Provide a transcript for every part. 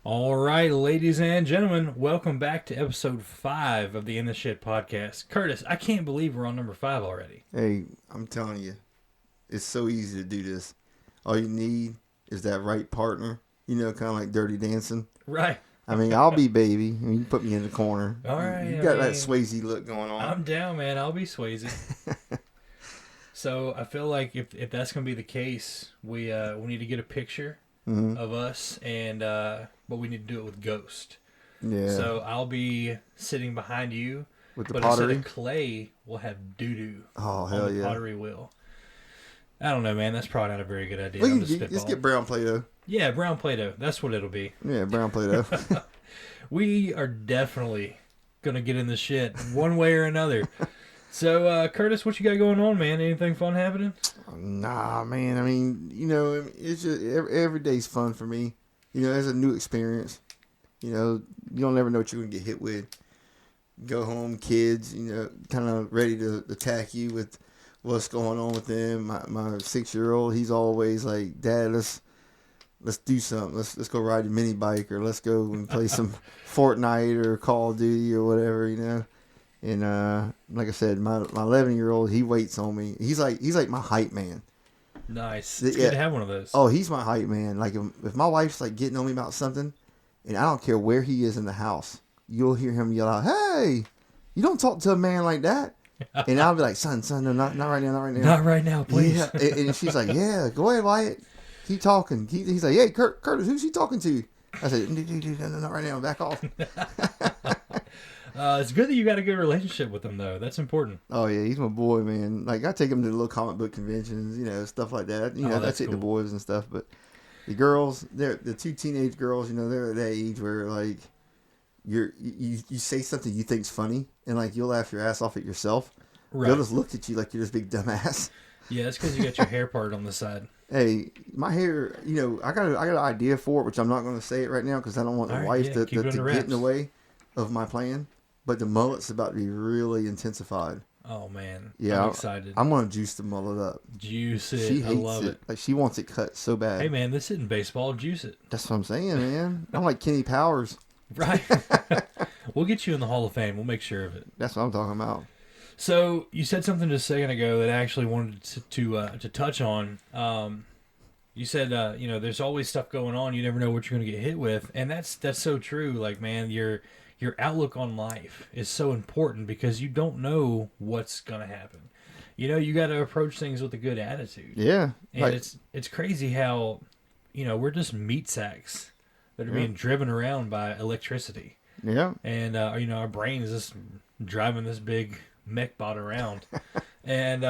All right, ladies and gentlemen, welcome back to episode 5 of the In the Shit podcast. Curtis, I can't believe we're on number 5 already. Hey, I'm telling you, it's so easy to do this. All you need is that right partner. Kind of like Dirty Dancing. Right. I mean, I'll be baby. I mean, you put me in the corner. All right. You got that Swayze look going on. I'm down, man. I'll be Swayze. So I feel like if that's going to be the case, we need to get a picture of us, and but we need to do it with Ghost. Yeah. So I'll be sitting behind you, with the but pottery. instead of clay, we'll have doo-doo Oh, on hell the yeah. pottery wheel. I don't know, man. That's probably not a very good idea. Well, I'm you just just spitballing. get brown Play-Doh. Yeah, brown Play-Doh. That's what it'll be. Yeah, brown Play-Doh. We are definitely going to get in the shit one way or another. So, Curtis, what you got going on, man? Anything fun happening? Nah, man. I mean, it's just every day's fun for me. It's a new experience. You don't never know what you're going to get hit with. Go home, kids, kind of ready to attack you with what's going on with them. My 6-year-old, he's always like, Dad, let's do something. Let's go ride a mini bike, or let's go and play some Fortnite or Call of Duty or whatever, And like I said, my 11-year-old, he waits on me. He's like my hype man. Nice. It's good to have one of those. Oh, he's my hype man. Like if my wife's like getting on me about something, and I don't care where he is in the house, you'll hear him yell out, "Hey, you don't talk to a man like that." And I'll be like, son, no, not right now, not right now. Not right now, please. Yeah. And she's like, yeah, go ahead, Wyatt. Keep talking. He's like, hey, Curtis, who's he talking to? I said, no, not right now, back off. It's good that you got a good relationship with him, though. That's important. Oh, yeah, he's my boy, man. Like, I take him to the little comic book conventions, stuff like that. That's it, cool. The boys and stuff. But the girls, the two teenage girls, they're at that age where, like, you say something you think's funny, and, like, you'll laugh your ass off at yourself. Right. They'll just look at you like you're this big dumbass. Yeah, it's because you got your hair part on the side. Hey, my hair, I got an idea for it, which I'm not going to say it right now because I don't want the wife to get in the way of my plan. But the mullet's about to be really intensified. Oh, man. Yeah, I'm excited. I'm going to juice the mullet up. Juice it. She hates I love it. Like, she wants it cut so bad. Hey, man, this isn't baseball. Juice it. That's what I'm saying, man. I'm like Kenny Powers. Right. We'll get you in the Hall of Fame. We'll make sure of it. That's what I'm talking about. So you said something just a second ago that I actually wanted to touch on. You said there's always stuff going on. You never know what you're going to get hit with, and that's so true. Like, man, your outlook on life is so important because you don't know what's going to happen. You got to approach things with a good attitude. Yeah, and it's crazy how we're just meat sacks that are being driven around by electricity. Yeah, and our brain is just driving this big mech bot around. and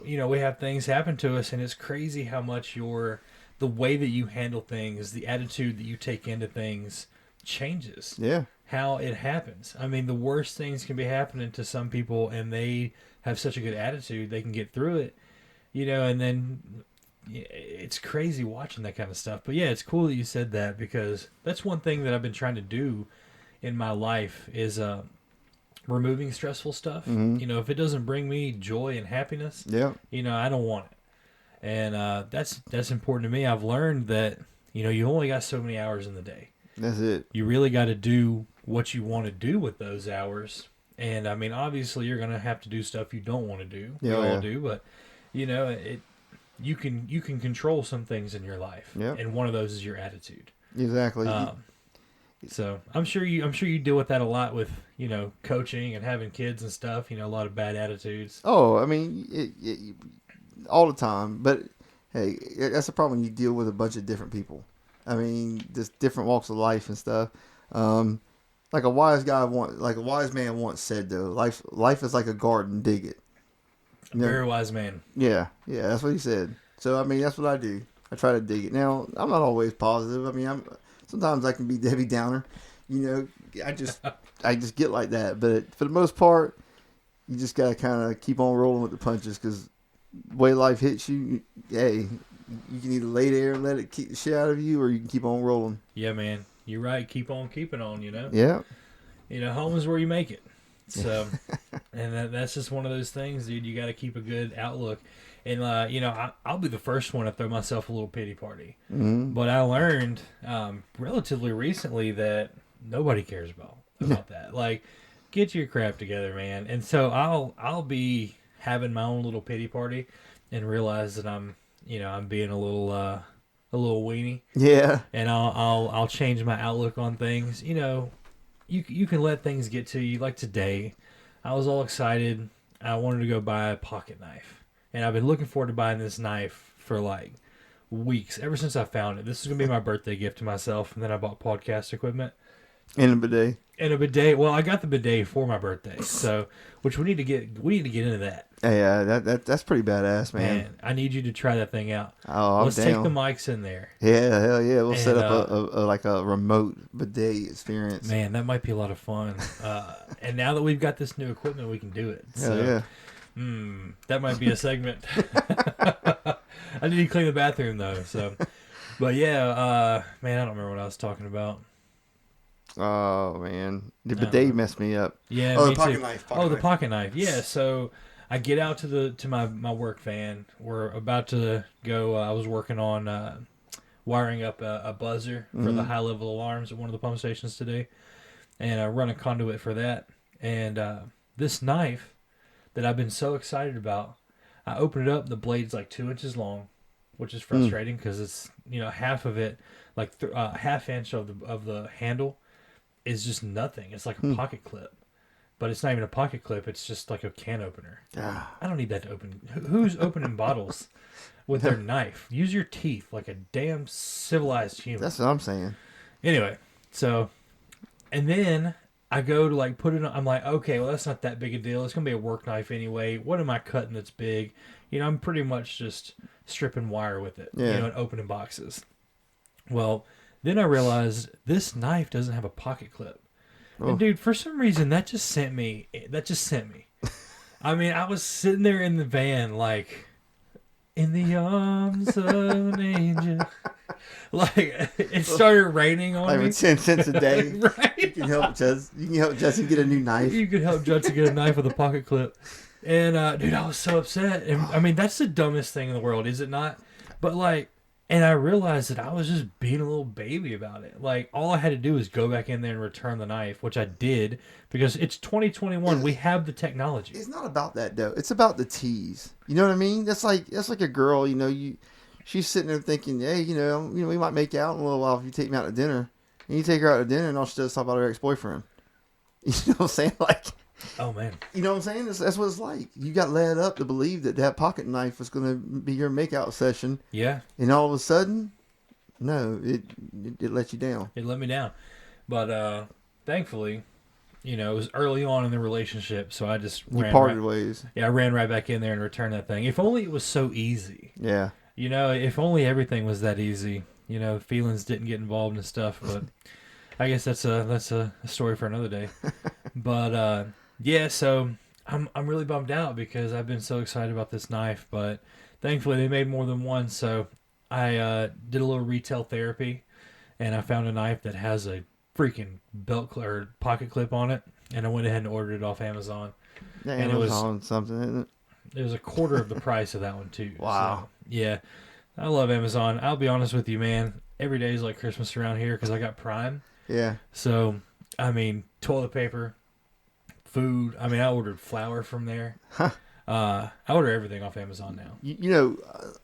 we have things happen to us, and it's crazy how much the way that you handle things, the attitude that you take into things changes. Yeah. How it happens. I mean, the worst things can be happening to some people, and they have such a good attitude, they can get through it, and then it's crazy watching that kind of stuff. But yeah, it's cool that you said that, because that's one thing that I've been trying to do in my life is removing stressful stuff. Mm-hmm. If it doesn't bring me joy and happiness, I don't want it. And that's important to me. I've learned that you only got so many hours in the day. That's it. You really got to do what you want to do with those hours. And I mean, obviously you're going to have to do stuff you don't want to do. We all do, but you can control some things in your life. Yep. And one of those is your attitude. Exactly. So I'm sure you deal with that a lot with coaching and having kids and stuff. A lot of bad attitudes. Oh, I mean, all the time. But hey, that's the problem when you deal with a bunch of different people. I mean, just different walks of life and stuff. Like a wise man once said, though, life is like a garden. Dig it. Very wise man. Yeah, that's what he said. So I mean, that's what I do. I try to dig it. Now, I'm not always positive. I mean, sometimes I can be Debbie Downer. I just get like that. But for the most part, you just gotta kind of keep on rolling with the punches, because the way life hits you, hey, you can either lay there and let it keep the shit out of you, or you can keep on rolling. Yeah, man, you're right. Keep on keeping on. Yeah. Home is where you make it. So, and that's just one of those things, dude. You got to keep a good outlook. And, I'll be the first one to throw myself a little pity party. Mm-hmm. But I learned relatively recently that nobody cares about that. Like, get your crap together, man. And so I'll be having my own little pity party and realize that I'm being a little weenie. Yeah. And I'll change my outlook on things. You can let things get to you. Like today, I was all excited. I wanted to go buy a pocket knife. And I've been looking forward to buying this knife for like weeks, ever since I found it. This is going to be my birthday gift to myself. And then I bought podcast equipment. And a bidet. And a bidet. Well, I got the bidet for my birthday. So, which we need to get into that. Yeah, that's pretty badass, man. I need you to try that thing out. Oh, Let's down. take the mics in there. Yeah, hell yeah. We'll set up a remote bidet experience. Man, that might be a lot of fun. And now that we've got this new equipment, we can do it. Hell yeah. That might be a segment. I need to clean the bathroom though. So, but yeah, man, I don't remember what I was talking about. Oh man, the bidet messed me up. Yeah. Oh, the pocket knife. The pocket knife. Yeah. So I get out to my work van. We're about to go. I was working on wiring up a buzzer for the high level alarms at one of the pump stations today, and I run a conduit for that. And this knife that I've been so excited about, I open it up. The blade's like 2 inches long, which is frustrating because it's half of it, like half inch of the handle, is just nothing. It's like a pocket clip, but it's not even a pocket clip. It's just like a can opener. I don't need that to open. Who's opening bottles with their knife? Use your teeth like a damn civilized human. That's what I'm saying. Anyway, so, and then I go to like put it on. I'm like, okay, well, that's not that big a deal. It's going to be a work knife anyway. What am I cutting that's big? I'm pretty much just stripping wire with it, and opening boxes. Well, then I realized this knife doesn't have a pocket clip. Oh. And dude, for some reason, that just sent me. I mean, I was sitting there in the van like, in the arms of an angel. Like, it started raining on me. Like 10 cents a day. Right? You can help Justin get a new knife. You could help Justin get a knife with a pocket clip. And, dude, I was so upset. And, I mean, that's the dumbest thing in the world, is it not? But, like, and I realized that I was just being a little baby about it. Like, all I had to do was go back in there and return the knife, which I did, because it's 2021. We have the technology. It's not about that, though. It's about the tease. You know what I mean? That's like a girl, she's sitting there thinking, hey, we might make out in a little while if you take me out to dinner. And you take her out to dinner and all she does is talk about her ex-boyfriend. You know what I'm saying? Like, oh, man. You know what I'm saying? That's what it's like. You got led up to believe that pocket knife was going to be your makeout session. Yeah. And all of a sudden, no, it let you down. It let me down. But thankfully, it was early on in the relationship, so I just parted ways. Yeah, I ran right back in there and returned that thing. If only it was so easy. Yeah. If only everything was that easy. Feelings didn't get involved and stuff, but I guess that's a story for another day. But yeah, so I'm really bummed out because I've been so excited about this knife, but thankfully they made more than one, so I did a little retail therapy, and I found a knife that has a freaking or pocket clip on it, and I went ahead and ordered it off Amazon. Yeah, and Amazon it was something, isn't it? It was a quarter of the price of that one too. Wow. So, yeah, I love Amazon. I'll be honest with you, man. Every day is like Christmas around here because I got Prime. Yeah. So, I mean, toilet paper, food. I mean, I ordered flour from there. Huh. I order everything off Amazon now.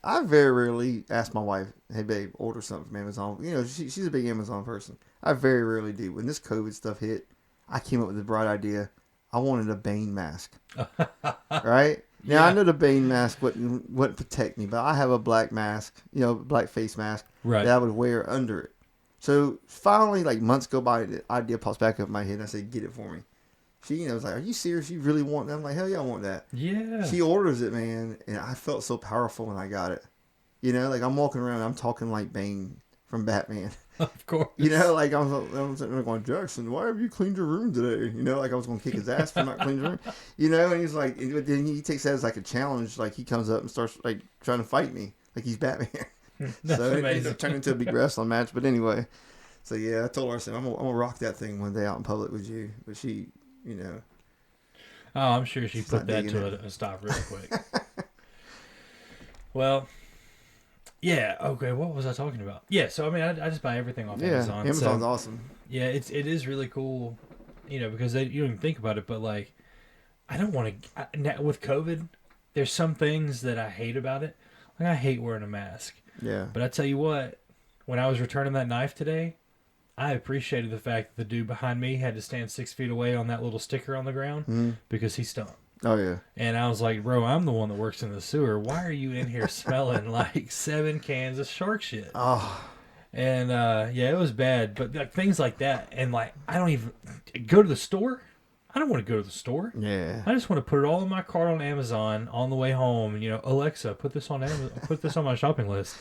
I very rarely ask my wife, hey, babe, order something from Amazon. She's a big Amazon person. I very rarely do. When this COVID stuff hit, I came up with the bright idea. I wanted a Bane Mask. Right? Now, Yeah. I know the Bane Mask wouldn't protect me, but I have a black mask, black face mask Right. that I would wear under it. So finally, like months go by, the idea pops back up in my head, and I say, get it for me. She was like, are you serious? You really want that? I'm like, hell yeah, I want that. Yeah. She orders it, man, and I felt so powerful when I got it. Like I'm walking around, I'm talking like Bane from Batman. Of course. Like I was sitting there going, Jackson, why have you cleaned your room today? Like I was going to kick his ass for not cleaning his room. And he's like, then he takes that as like a challenge. Like he comes up and starts like trying to fight me, like he's Batman. That's so amazing. it ends up turning into a big wrestling match. But anyway, so yeah, I told her, I said, I'm gonna rock that thing one day out in public with you. But she, Oh, I'm sure she She's put not that digging to it. a stop real quick. Well, yeah. Okay. What was I talking about? Yeah. So I mean, I just buy everything off Yeah, Amazon. Amazon's So, awesome. yeah, it is really cool, because you don't even think about it, but like I don't want to with COVID. There's some things that I hate about it. Like I hate wearing a mask. Yeah. But I tell you what, when I was returning that knife today, I appreciated the fact that the dude behind me had to stand 6 feet away on that little sticker on the ground because he stunk. Oh yeah. And I was like, bro, I'm the one that works in the sewer. Why are you in here smelling like 7 cans of shark shit? Oh. And yeah, it was bad. But like, things like that, and like I don't even go to the store. I don't want to go to the store. Yeah. I just want to put it all in my cart on Amazon on the way home. Alexa, put this on Amazon, put this on my shopping list.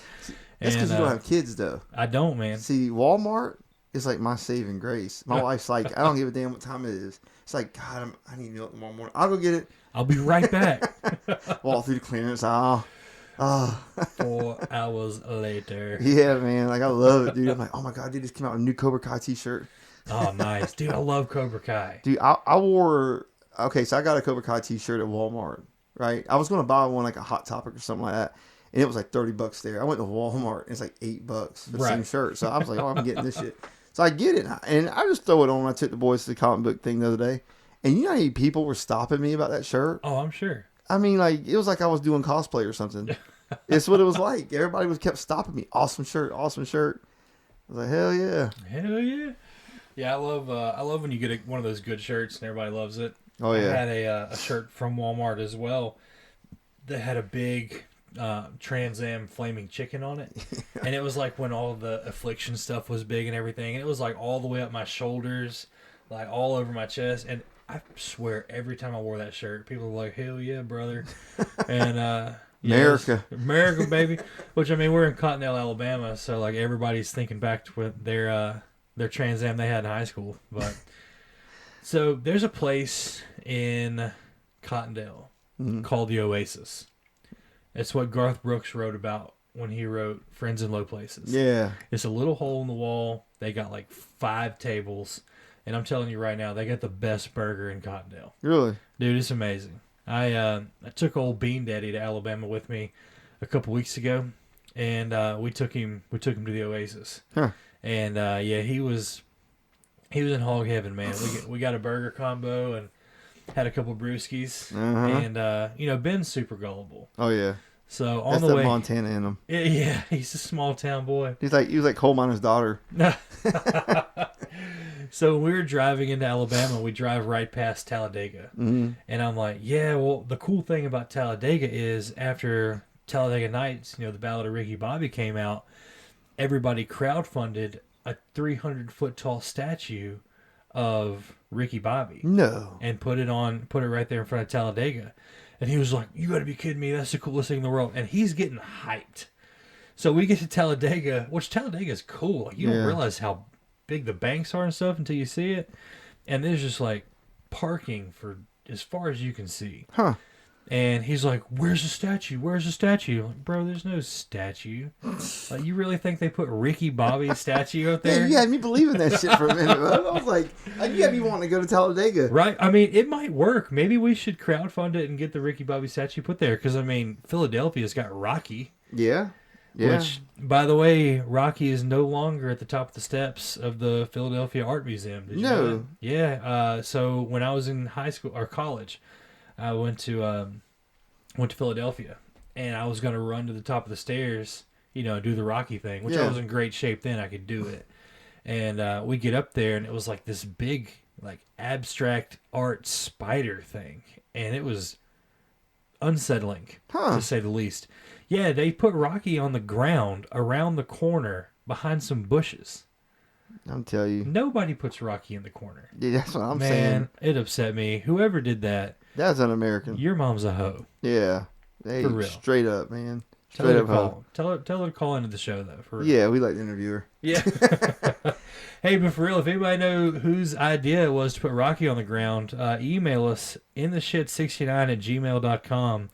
That's because you don't have kids, though. I don't, man. See, Walmart is like my saving grace. My wife's like, I don't give a damn what time it is. It's like, God, I need milk tomorrow morning. I'll go get it. I'll be right back. Walk through the clearance aisle. 4 hours later. Yeah, man. Like, I love it, dude. I'm like, oh my God, dude, this came out with a new Cobra Kai T-shirt. Oh, nice. Dude, I love Cobra Kai. Dude, I wore... Okay, so I got a Cobra Kai T-shirt at Walmart, right? I was going to buy one, like a Hot Topic or something like that. And it was like $30 there. I went to Walmart, and it's like $8 for the same shirt. So I was like, oh, I'm getting this shit. So I get it. And I just throw it on when I took the boys to the comic book thing the other day. And you know how many people were stopping me about that shirt? Oh, I'm sure. I mean, like, it was like I was doing cosplay or something. It's what it was like. Everybody kept stopping me. Awesome shirt, awesome shirt. I was like, hell yeah. Hell yeah. Yeah, I love when you get one of those good shirts and everybody loves it. Oh, yeah. I had a shirt from Walmart as well that had a big Trans Am flaming chicken on it. And it was like when all the Affliction stuff was big and everything. And it was like all the way up my shoulders, like all over my chest. And I swear every time I wore that shirt, people were like, hell yeah, brother. And America. America, baby. Which, I mean, we're in Cottonelle, Alabama. So, like, everybody's thinking back to their Trans Am they had in high school. But so there's a place in Cottondale called the Oasis. It's what Garth Brooks wrote about when he wrote Friends in Low Places. Yeah. It's a little hole in the wall. They got like 5 tables. And I'm telling you right now, they got the best burger in Cottondale. Really? Dude, it's amazing. I took old Bean Daddy to Alabama with me a couple weeks ago. And we took him to the Oasis. Huh. And yeah, he was in hog heaven, man. We got a burger combo and had a couple brewskis. And Ben's super gullible. Oh yeah. So on That's the way, Montana in him. Yeah, he's a small town boy. He was like coal miner's daughter. So we were driving into Alabama. We drive right past Talladega, and I'm like, yeah. Well, the cool thing about Talladega is after Talladega Nights, the Ballad of Ricky Bobby came out, everybody crowdfunded a 300-foot tall statue of Ricky Bobby. No. And put it right there in front of Talladega. And he was like, you got to be kidding me. That's the coolest thing in the world. And he's getting hyped. So we get to Talladega, which Talladega is cool. Like, you don't realize how big the banks are and stuff until you see it. And there's just like parking for as far as you can see. Huh. And he's like, where's the statue? Where's the statue? I'm like, bro, there's no statue. Like, you really think they put Ricky Bobby's statue out there? Yeah, you had me believing that shit for a minute. I was like, you had me wanting to go to Talladega. Right? I mean, it might work. Maybe we should crowdfund it and get the Ricky Bobby statue put there. Because, I mean, Philadelphia's got Rocky. Yeah. Yeah. Which, by the way, Rocky is no longer at the top of the steps of the Philadelphia Art Museum. Did you know that? Yeah. So when I was in high school or college, I went to Philadelphia, and I was going to run to the top of the stairs, do the Rocky thing, which I was in great shape then. I could do it. And we get up there, and it was like this big, like, abstract art spider thing. And it was unsettling, to say the least. Yeah, they put Rocky on the ground around the corner behind some bushes. I'll tell you. Nobody puts Rocky in the corner. Yeah, that's what I'm saying. Man, it upset me. Whoever did that. That's un-American. Your mom's a hoe. Yeah. Hey, for real. Straight up, man. Straight up hoe. Tell her to call into the show, though. For real. Yeah, we like to interview her. Yeah. Hey, but for real, if anybody know whose idea it was to put Rocky on the ground, email us intheshit69@gmail.com.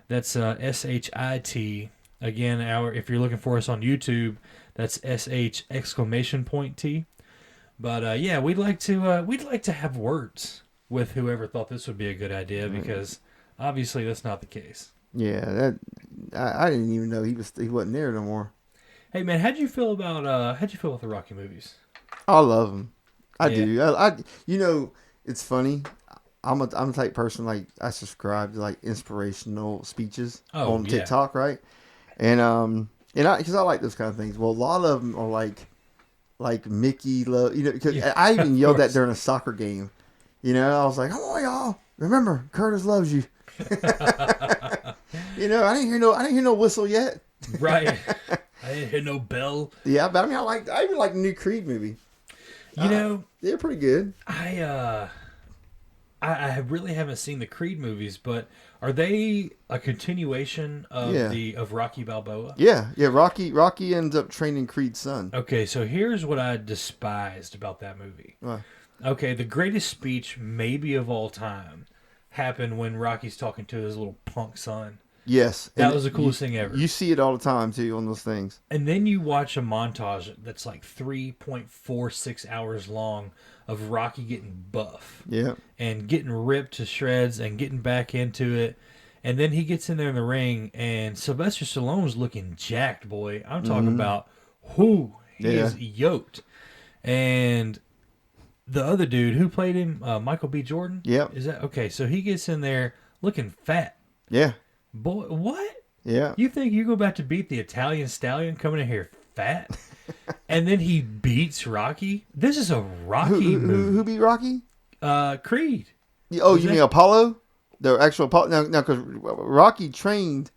That's SHIT. Again, if you're looking for us on YouTube, that's SH!T. But yeah, we'd like to have words with whoever thought this would be a good idea, because obviously that's not the case. Yeah, that I didn't even know he wasn't there no more. Hey man, how'd you feel about the Rocky movies? I love him. I Yeah. do. It's funny. I'm the type of person like I subscribe to like inspirational speeches Oh on yeah. TikTok, right? And I because I like those kind of things. Well, a lot of them are like Mickey love, because Yeah. I even Of yelled that course. during a soccer game. I was like, "Come on, y'all! Remember, Curtis loves you." I didn't hear no whistle yet. Right. I didn't hit no bell. Yeah, but I mean, I even like the new Creed movie. You know, They're pretty good. I really haven't seen the Creed movies, but are they a continuation Yeah, of Rocky Balboa? yeah. Rocky ends up training Creed's son. Okay, so here's what I despised about that movie. Uh, Okay, the greatest speech maybe of all time happened when Rocky's talking to his little punk son. yes, That and was the coolest thing ever. you see it all the time too on those things. And then you watch a montage that's like 3.46 hours long of Rocky getting buff Yeah. and getting ripped to shreds and getting back into it. And then he gets in there in the ring, and Sylvester Stallone's looking jacked, boy. I'm talking about who he Yeah. is yoked. And the other dude who played him, Michael B. Jordan. Yep. Is that okay? So he gets in there looking fat, Yeah. boy. What? Yeah. You think you go back to beat the Italian stallion coming in here fat? And then he beats Rocky? This is a Rocky movie. Who beat Rocky? Creed. Oh, Was you that- mean Apollo? The actual Apollo? Now, because Rocky trained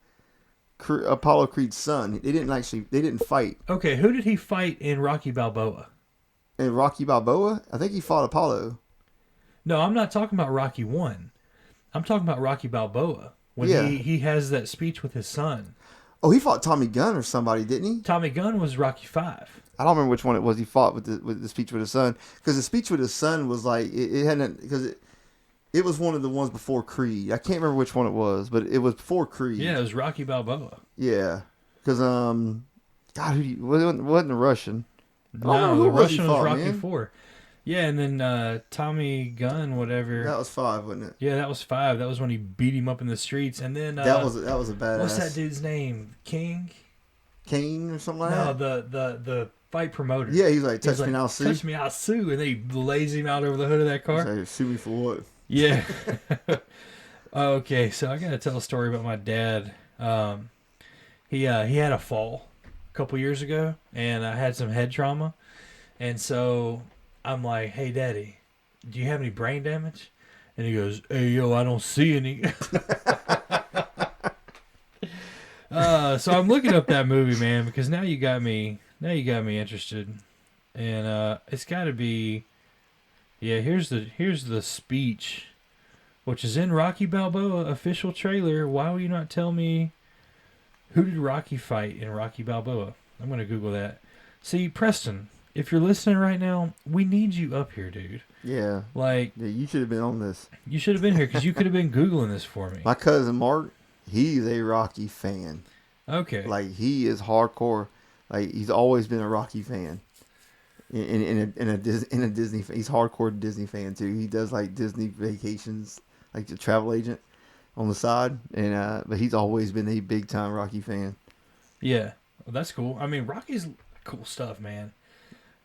Apollo Creed's son. They didn't fight. Okay, who did he fight in Rocky Balboa? And Rocky Balboa, I think he fought Apollo. No, I'm not talking about Rocky 1. I'm talking about Rocky Balboa. When Yeah. he has that speech with his son. Oh, he fought Tommy Gunn or somebody, didn't he? Tommy Gunn was Rocky 5. I don't remember which one it was he fought with the speech with his son, because the speech with his son was like it hadn't, because it was one of the ones before Creed. I can't remember which one it was, but it was before Creed. Yeah, it was Rocky Balboa. Yeah, because God, wasn't a Russian. I don't No, know who the it was he Russian was fought, Rocky man. 4. Yeah, and then Tommy Gunn, whatever. That was 5, wasn't it? Yeah, that was 5. That was when he beat him up in the streets. And then That was a badass. what's that dude's name? King? Kane or something like No, that. the fight promoter. Yeah, he's like, He's touch me now, Sue. Touch me, I'll sue. And then he lays him out over the hood of that car. He's like, sue me for what? Yeah. Okay, so I gotta tell a story about my dad. He had a fall a couple years ago, and I had some head trauma, and so I'm like, "Hey, Daddy, do you have any brain damage?" And he goes, "Hey, yo, I don't see any." So I'm looking up that movie, man, because now you got me interested, and it's got to be, yeah. Here's the speech, which is in Rocky Balboa official trailer. Why will you not tell me who did Rocky fight in Rocky Balboa? I'm gonna Google that. See, Preston, if you're listening right now, we need you up here, dude. Yeah. Like, Yeah, you should have been on this. you should have been here because you could have been Googling this for me. My cousin Mark, he's a Rocky fan. Okay. Like, he is hardcore. Like, he's always been a Rocky fan. In a Disney, he's hardcore Disney fan too. He does like Disney vacations, like the travel agent on the side, and but he's always been a big time Rocky fan. Yeah. Well, that's cool. I mean, Rocky's cool stuff, man.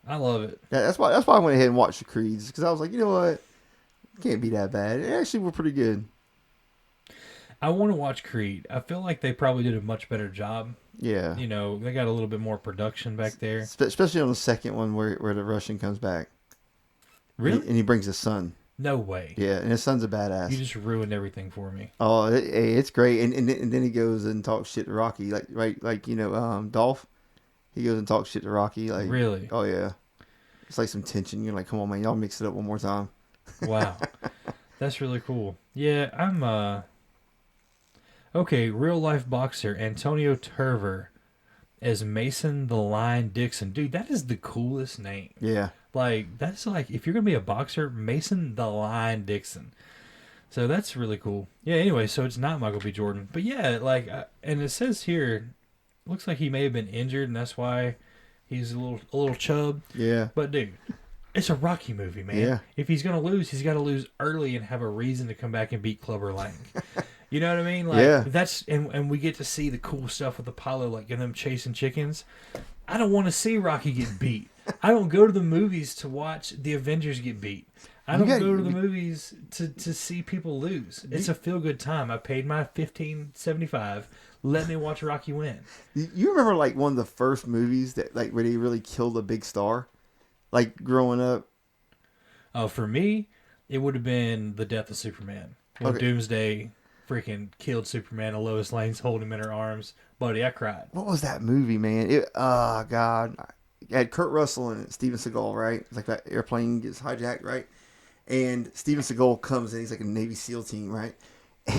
I love it. Yeah, that's why I went ahead and watched the Creeds, because I was like, you know what, it can't be that bad. It actually were pretty good. I want to watch Creed. I feel like they probably did a much better job. Yeah, You know, they got a little bit more production back there. especially on the second one where the Russian comes back. Really? And he brings his son. No way. Yeah, and his son's a badass. You just ruined everything for me. Oh, it's great, and then he goes and talks shit to Rocky, like Dolph. He goes and talks shit to Rocky, like Really? Oh yeah, it's like some tension. You're like, come on, man, y'all mix it up one more time. Wow. That's really cool. Yeah, I'm okay, real life boxer Antonio Turver as Mason the Lion Dixon. Dude, that is the coolest name. Yeah, Like, that's like, if you're going to be a boxer, Mason the Lion Dixon. So that's really cool. Yeah, anyway, so it's not Michael B. Jordan. But yeah, like, and it says here, looks like he may have been injured, and that's why he's a little chub. yeah, But dude, it's a Rocky movie, man. Yeah. If he's going to lose, he's got to lose early and have a reason to come back and beat Clubber Lang. You know what I mean? Like Yeah. that's and we get to see the cool stuff with Apollo, like them chasing chickens. I don't want to see Rocky get beat. I don't go to the movies to watch the Avengers get beat. I don't go to the movies to see people lose. It's a feel good time. I paid my $15.75. Let me watch Rocky win. You remember like one of the first movies that like where they really killed a big star, like growing up? Oh, for me, it would have been the death of Superman when Doomsday freaking killed Superman and Lois Lane's holding him in her arms. Buddy, I cried. What was that movie, man? God. It had Kurt Russell and Steven Seagal, right? It's like that airplane gets hijacked, right? And Steven Seagal comes in. He's like a Navy SEAL team, right?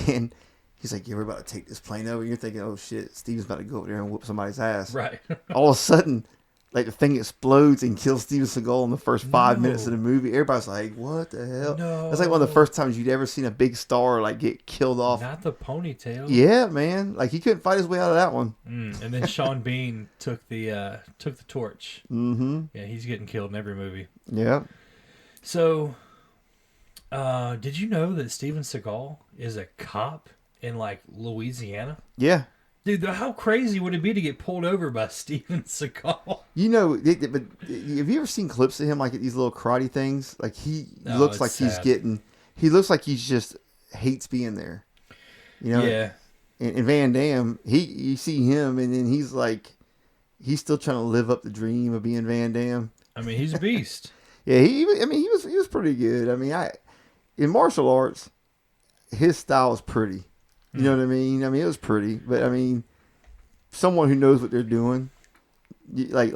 And he's like, yeah, we're about to take this plane over. And you're thinking, oh, shit, Steven's about to go over there and whoop somebody's ass. Right. All of a sudden, like the thing explodes and kills Steven Seagal in the first 5 minutes of the movie. Everybody's like, what the hell? No. That's like one of the first times you'd ever seen a big star like get killed off. Not the ponytail. Yeah, man. Like he couldn't fight his way out of that one. And then Sean Bean took the torch. Mm-hmm. Yeah, he's getting killed in every movie. Yeah. So, did you know that Steven Seagal is a cop in like Louisiana? Yeah. Dude, how crazy would it be to get pulled over by Steven Seagal? You know, but have you ever seen clips of him like at these little karate things? Like he looks like he looks like he's just hates being there. You know? Yeah. And Van Damme, you see him and then he's like, he's still trying to live up the dream of being Van Damme. I mean, he's a beast. Yeah, he was pretty good. I mean, in martial arts, his style is pretty. You know what I mean? I mean, it was pretty, but I mean, someone who knows what they're doing, like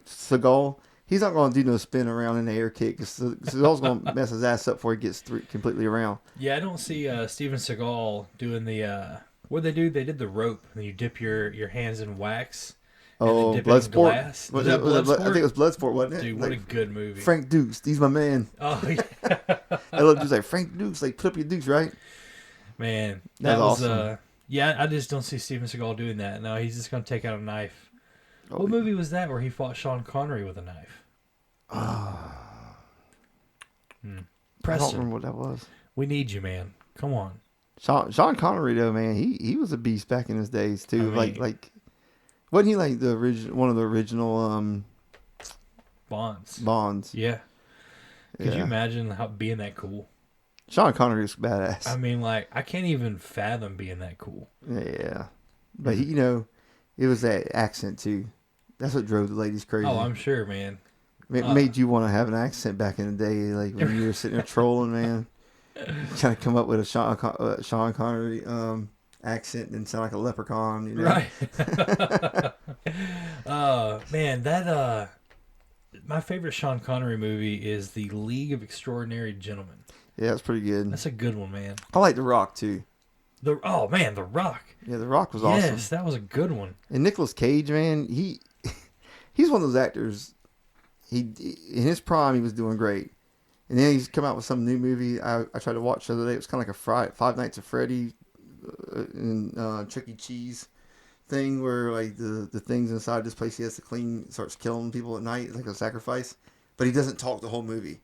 Seagal, he's not going to do no spin around in the air kick. Seagal's going to mess his ass up before he gets completely around. Yeah, I don't see Steven Seagal doing the what they do. They did the rope, and you dip your hands in wax. Oh, Bloodsport. Was that Bloodsport? I think it was Bloodsport, wasn't it? Dude, what a good movie. Frank Dukes, he's my man. Oh yeah. I love dudes like Frank Dukes, like put up your dukes, right? Man, that was awesome. Yeah, I just don't see Steven Seagal doing that. No, he's just gonna take out a knife. What movie was that where he fought Sean Connery with a knife? Preston. I don't remember what that was. We need you, man. Come on. Sean Connery though, man, he was a beast back in his days too. I mean, like wasn't he like one of the original Bonds? Yeah. Could you imagine being that cool? Sean Connery was badass. I mean, like, I can't even fathom being that cool. Yeah. But, it was that accent, too. That's what drove the ladies crazy. Oh, I'm sure, man. It made you want to have an accent back in the day, like when you were sitting there trolling, man. Trying to come up with a Sean Connery accent and sound like a leprechaun, you know? Right. Man, that, my favorite Sean Connery movie is The League of Extraordinary Gentlemen. Yeah, it's pretty good. That's a good one, man. I like The Rock, too. The Rock. Yeah, The Rock was awesome. Yes, that was a good one. And Nicolas Cage, man, he's one of those actors. In his prime, he was doing great. And then he's come out with some new movie I tried to watch the other day. It was kind of like a Five Nights at Freddy and Chuck E. Cheese thing where like the things inside this place he has to clean starts killing people at night, like a sacrifice. But he doesn't talk the whole movie.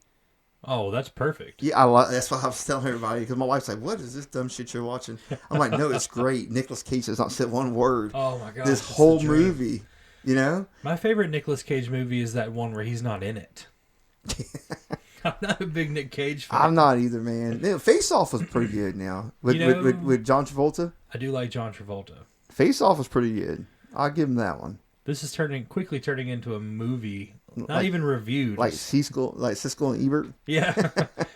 Oh, that's perfect. Yeah, that's what I was telling everybody because my wife's like, "What is this dumb shit you're watching?" I'm like, "No, it's great." Nicolas Cage does not say one word. Oh my god, this whole movie, you know. My favorite Nicolas Cage movie is that one where he's not in it. I'm not a big Nick Cage fan. I'm not either, man. Face Off was pretty good now with John Travolta. I do like John Travolta. Face Off was pretty good. I'll give him that one. This is quickly turning into a movie. Not even reviewed. Like Siskel and Ebert? Yeah.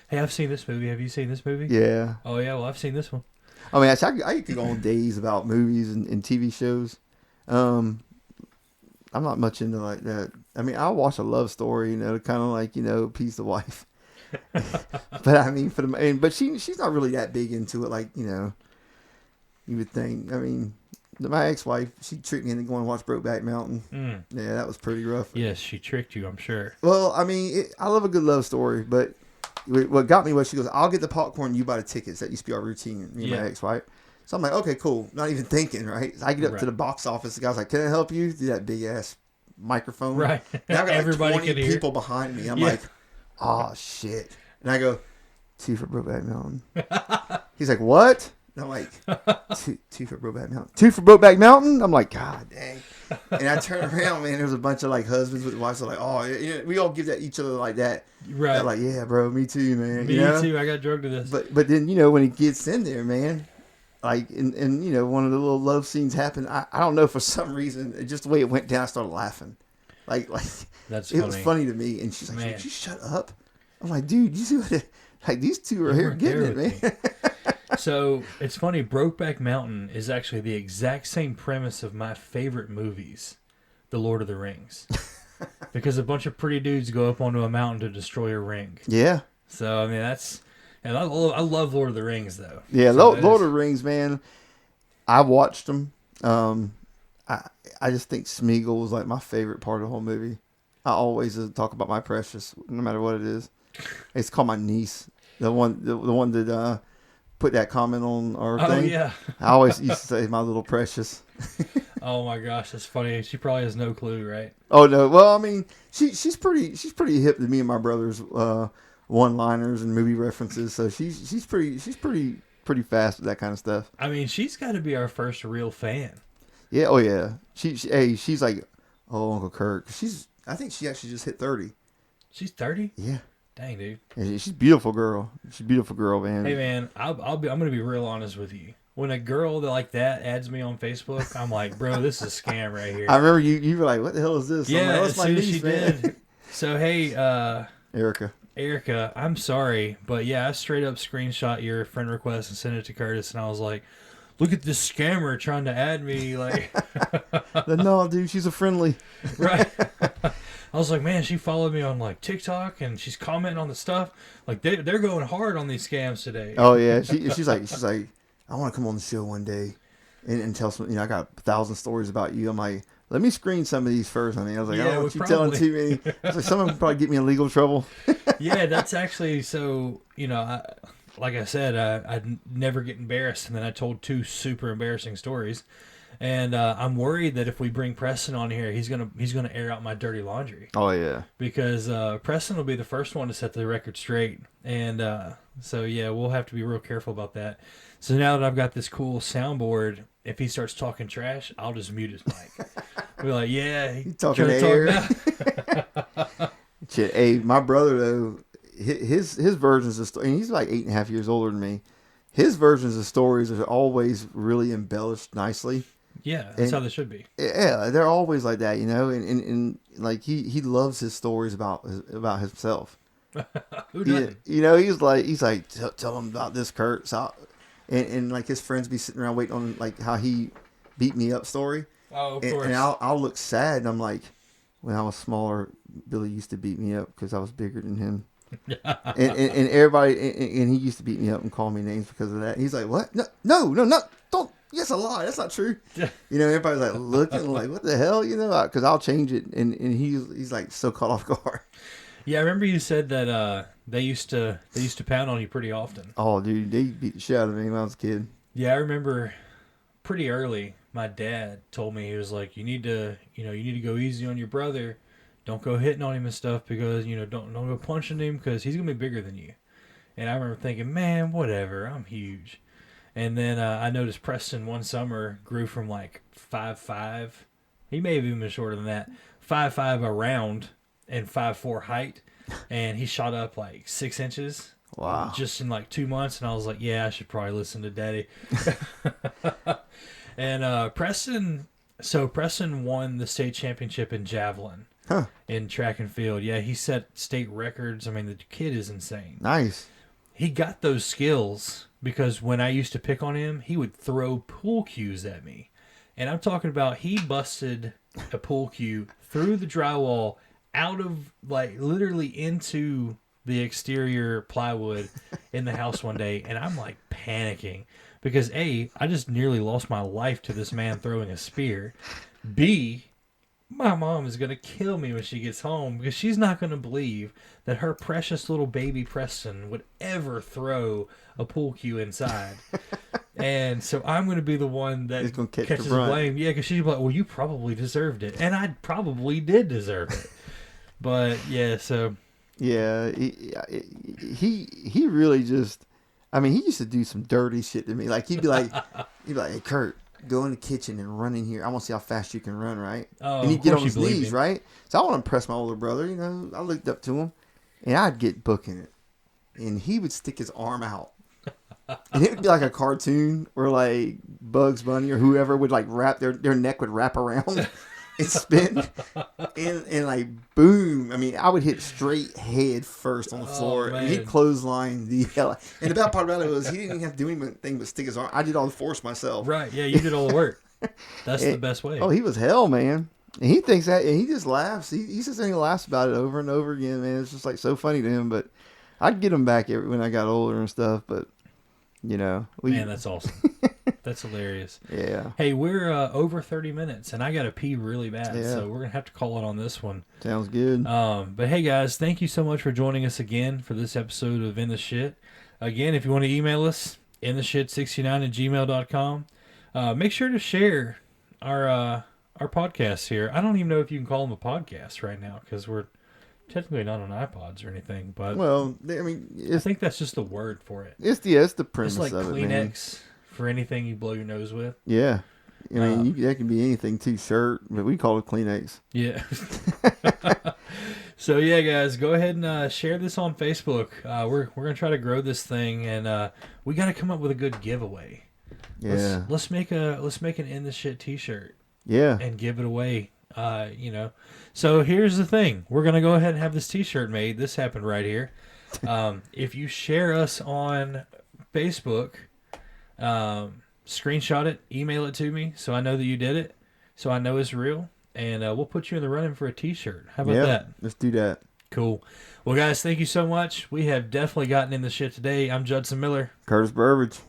Hey, I've seen this movie. Have you seen this movie? Yeah. Oh, yeah. Well, I've seen this one. I mean, I could go on days about movies and TV shows. I'm not much into like that. I mean, I'll watch a love story, kind of like, appease the wife. But I mean, but she's not really that big into it like, you would think. I mean, my ex-wife, she tricked me into going to watch Brokeback Mountain. Yeah, that was pretty rough. Yes, she tricked you, I'm sure. Well, I mean, I love a good love story, but what got me was she goes, "I'll get the popcorn, you buy the tickets." That used to be our routine, me and my ex-wife. So I'm like, okay, cool. Not even thinking, right? So I get up to the box office. The guy's like, "Can I help you?" Do that big-ass microphone. Right. Now I got Everybody like 20 can people behind me. I'm like, oh, shit. And I go, 2 for Brokeback Mountain. He's like, what? And I'm like, two for Brokeback Mountain. Two for Brokeback Mountain? I'm like, God dang. And I turn around, man, there was a bunch of like husbands with wives. Like, oh, we all give that each other like that. Right. They're like, yeah, bro, me too, man. Me too. I got drugged to this. But then, when he gets in there, man, like, and one of the little love scenes happened. I don't know, for some reason, just the way it went down, I started laughing. Like that's it was funny to me. And she's like, would you shut up? I'm like, dude, you see what like these two are here getting it, man. So it's funny. Brokeback Mountain is actually the exact same premise of my favorite movies, The Lord of the Rings, because a bunch of pretty dudes go up onto a mountain to destroy a ring. Yeah. So I mean and I love Lord of the Rings though. Yeah, so Lord of the Rings, man. I watched them. I just think Smeagol was like my favorite part of the whole movie. I always talk about my precious, no matter what it is. It's called my niece, the one that put that comment on our thing. Oh yeah. I always used to say my little precious. Oh my gosh, that's funny. She probably has no clue, right? Oh no. Well, I mean, she's pretty hip to me and my brother's one-liners and movie references. So she's pretty fast with that kind of stuff. I mean, she's got to be our first real fan. Yeah. Oh yeah. She's like, oh, Uncle Kirk. I think she actually just hit 30. She's 30? Yeah. Dang, dude. Yeah, she's a beautiful girl. She's a beautiful girl, man. Hey, man, I'm gonna be real honest with you. When a girl like that adds me on Facebook, I'm like, bro, this is a scam right here. I remember you were like, what the hell is this? Yeah, like, as soon as she did. So hey, Erica, I'm sorry, but yeah, I straight up screenshot your friend request and sent it to Curtis, and I was like, look at this scammer trying to add me, like. No, dude, she's a friendly. Right. I was like, man, she followed me on like TikTok and she's commenting on the stuff. Like they're going hard on these scams today. Oh yeah, she's like, I want to come on the show one day and tell some. I got 1,000 stories about you. I'm like, let me screen some of these first. I was like, I don't want you telling too many. I was like, some of them probably get me in legal trouble. Yeah, that's actually so. Like I said, I'd never get embarrassed, and then I told 2 super embarrassing stories. And I'm worried that if we bring Preston on here, he's gonna air out my dirty laundry. Oh yeah, because Preston will be the first one to set the record straight, and so yeah, we'll have to be real careful about that. So now that I've got this cool soundboard, if he starts talking trash, I'll just mute his mic. We're like, yeah, he's talking to air. Shit, hey, my brother though, his versions of stories, and he's like 8.5 years older than me. His versions of stories are always really embellished nicely. Yeah, that's how they should be. Yeah, they're always like that, and like he loves his stories about himself. Who doesn't? He's like tell him about this, Kurt. So, and like his friends be sitting around waiting on like how he beat me up story. Oh, of course. And I'll look sad, and I'm like, when I was smaller, Billy used to beat me up because I was bigger than him. and everybody and he used to beat me up and call me names because of that. He's like, what? No, don't. Yes, a lie. That's not true. Everybody's like looking like, what the hell? Because I'll change it, and he's like so caught off guard. Yeah, I remember you said that they used to pound on you pretty often. Oh, dude, they beat the shit out of me when I was a kid. Yeah, I remember pretty early. My dad told me, he was like, you need to go easy on your brother. Don't go hitting on him and stuff because don't go punching him because he's gonna be bigger than you. And I remember thinking, man, whatever, I'm huge. And then I noticed Preston one summer grew from like 5'5". He may have even been shorter than that. 5'5" around and 5'4" height. And he shot up like 6 inches. Wow. Just in like 2 months. And I was like, yeah, I should probably listen to Daddy. And Preston won the state championship in javelin. Huh. In track and field. Yeah, he set state records. I mean, the kid is insane. Nice. He got those skills because when I used to pick on him, he would throw pool cues at me. And I'm talking about he busted a pool cue through the drywall out of, like, literally into the exterior plywood in the house one day. And I'm, like, panicking because, A, I just nearly lost my life to this man throwing a spear. B, my mom is going to kill me when she gets home because she's not going to believe that her precious little baby Preston would ever throw a pool cue inside. And so I'm going to be the one that catches the blame. Yeah, because she's like, well, you probably deserved it. And I probably did deserve it. But, yeah, so. Yeah, he really just, I mean, he used to do some dirty shit to me. Like he'd be like, "Hey Kurt, go in the kitchen and run in here. I want to see how fast you can run, right?" Oh, and he'd get on his believed knees, him. right? So I want to impress my older brother. You know, I looked up to him, and I'd get booking it, and he would stick his arm out, and it would be like a cartoon where like Bugs Bunny or whoever would like wrap their neck would wrap around and spin, and like boom. I mean, I would hit straight head first on the floor, and he'd clothesline the hell. And the bad part about it was he didn't even have to do anything but stick his arm. I did all the force myself. Right? Yeah, you did all the work. That's the best way. Oh, he was hell, man. And he thinks that, and he just laughs. He sits there and he laughs about it over and over again, man. It's just like so funny to him. But I'd get him back when I got older and stuff. But you know, man, that's awesome. That's hilarious. Yeah. Hey, we're over 30 minutes, and I got to pee really bad, Yeah. so we're gonna have to call it on this one. Sounds good. But hey, guys, thank you so much for joining us again for this episode of In the Shit. Again, if you want to email us, intheshit69@gmail.com. Make sure to share our podcasts here. I don't even know if you can call them a podcast right now because we're technically not on iPods or anything. But well, I mean, I think that's just the word for it. It's the premise it's like of Kleenex it, man. for anything you blow your nose with. Yeah. I mean, that can be anything too, shirt, but we call it Kleenex. Yeah. So yeah, guys, go ahead and share this on Facebook. We're gonna try to grow this thing, and we got to come up with a good giveaway. Yeah. Let's make an In the Shit T-shirt. Yeah. And give it away. So here's the thing: we're gonna go ahead and have this T-shirt made. This happened right here. If you share us on Facebook, screenshot it, email it to me, so I know that you did it, so I know it's real. And we'll put you in the running for a T-shirt. How about that? Let's do that. Cool. Well, guys, thank you so much. We have definitely gotten in the shit today. I'm Judson Miller. Curtis Burbridge.